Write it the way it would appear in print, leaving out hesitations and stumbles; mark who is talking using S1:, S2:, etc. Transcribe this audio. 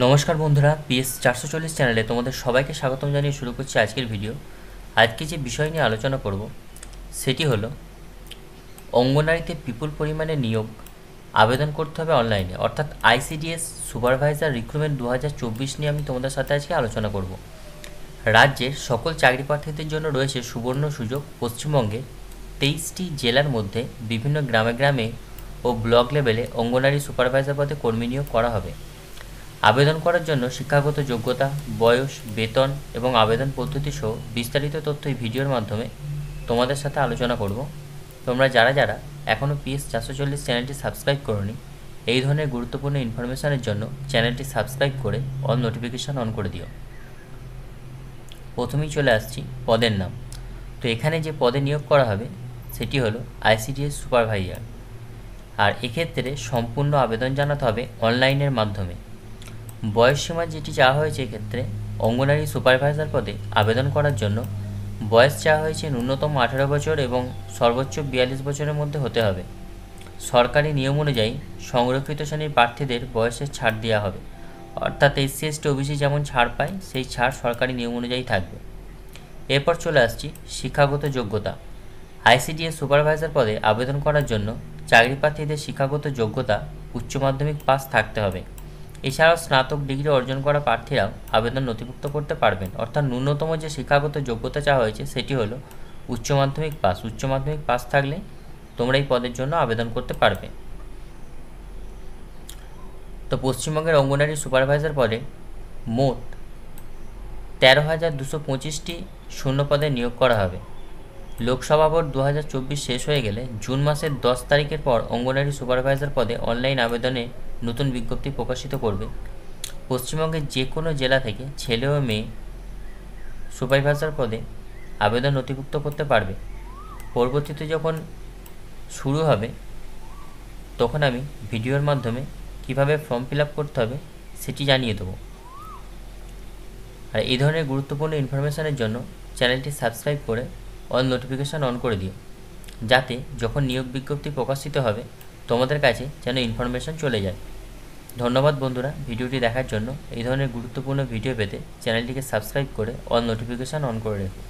S1: নমস্কার বন্ধুরা, PS 440 চ্যানেলে তোমাদের সবাইকে স্বাগতম জানিয়ে শুরু করছি আজকের ভিডিও। আজকে যে বিষয় নিয়ে আলোচনা করব সেটি হলো অঙ্গনারীতে বিপুল পরিমাণে নিয়োগ আবেদন করতে হবে অনলাইনে, অর্থাৎ ICDS সুপারভাইজার রিক্রুটমেন্ট 2024 নিয়ে আমি তোমাদের সাথে আজকে আলোচনা করব। রাজ্যের সকল চাকরি প্রার্থীদের জন্য রয়েছে সুবর্ণ সুযোগ। পশ্চিমবঙ্গে 23টি জেলার মধ্যে বিভিন্ন গ্রামে গ্রামে ও ব্লক লেভেলে অঙ্গনারী সুপারভাইজার পদে কর্মী নিয়োগ করা হবে। আবেদন করার জন্য শিক্ষাগত যোগ্যতা, বয়স, বেতন এবং আবেদন পদ্ধতি সহ বিস্তারিত তথ্য এই ভিডিওর মাধ্যমে তোমাদের সাথে আলোচনা করব। তোমরা যারা যারা এখনও PS 440 চ্যানেলটি সাবস্ক্রাইব করোনি, এই ধরনের গুরুত্বপূর্ণ ইনফরমেশনের জন্য চ্যানেলটি সাবস্ক্রাইব করে অল নোটিফিকেশান অন করে দিও। প্রথমেই চলে আসছি পদের নাম। তো এখানে যে পদে নিয়োগ করা হবে সেটি হলো ICDS সুপারভাইজার, আর এক্ষেত্রে সম্পূর্ণ আবেদন জানাতে হবে অনলাইনের মাধ্যমে। বয়সসীমা যেটি চাওয়া হয়েছে এক্ষেত্রে অঙ্গনারী সুপারভাইজার পদে আবেদন করার জন্য বয়স চাওয়া হয়েছে ন্যূনতম 18 বছর এবং সর্বোচ্চ 42 বছরের মধ্যে হতে হবে। সরকারি নিয়ম অনুযায়ী সংরক্ষিত শ্রেণীর প্রার্থীদের বয়সের ছাড় দেওয়া হবে, অর্থাৎ SC ST OBC যেমন ছাড় পায় সেই ছাড় সরকারি নিয়ম অনুযায়ী থাকবে। এরপর চলে আসছি শিক্ষাগত যোগ্যতা। ICDS সুপারভাইজার পদে আবেদন করার জন্য চাকরি প্রার্থীদের শিক্ষাগত যোগ্যতা উচ্চ মাধ্যমিক পাস থাকতে হবে। এছাড়াও স্নাতক ডিগ্রি অর্জন করা প্রার্থীরাও আবেদন নথিভুক্ত করতে পারবেন, অর্থাৎ ন্যূনতম যে শিক্ষাগত যোগ্যতা চাওয়া হয়েছে সেটি হলো উচ্চ মাধ্যমিক পাস। উচ্চ মাধ্যমিক পাস থাকলে তোমরা এই পদের জন্য আবেদন করতে পারবে। তো পশ্চিমবঙ্গের অঙ্গনারী সুপারভাইজার পদে মোট 13,225টি শূন্য পদে নিয়োগ করা হবে। লোকসভা ভোট 2024 শেষ হয়ে গেলে জুন মাসের 10 তারিখের পর অঙ্গনারী সুপারভাইজার পদে অনলাইন আবেদনে নতুন বিজ্ঞপ্তি প্রকাশিত করবে। পশ্চিমবঙ্গের যে কোনো জেলা থেকে ছেলে ও মেয়ে সুপারভাইজার পদে আবেদন নথিভুক্ত করতে পারবে। পরবর্তীতে যখন শুরু হবে তখন আমি ভিডিওর মাধ্যমে কিভাবে ফর্ম ফিল আপ করতে হবে সেটি জানিয়ে দেবো। আর এই ধরনের গুরুত্বপূর্ণ ইনফরমেশানের জন্য চ্যানেলটি সাবস্ক্রাইব করে অল নোটিফিকেশান অন করে দিও, যাতে যখন নিয়োগ বিজ্ঞপ্তি প্রকাশিত হবে তোমাদের কাছে যেন ইনফরমেশান চলে যায়। ধন্যবাদ বন্ধুরা ভিডিওটি দেখার জন্য। এই ধরনের গুরুত্বপূর্ণ ভিডিও পেতে চ্যানেলটিকে সাবস্ক্রাইব করে অল নোটিফিকেশান অন করে রেখো।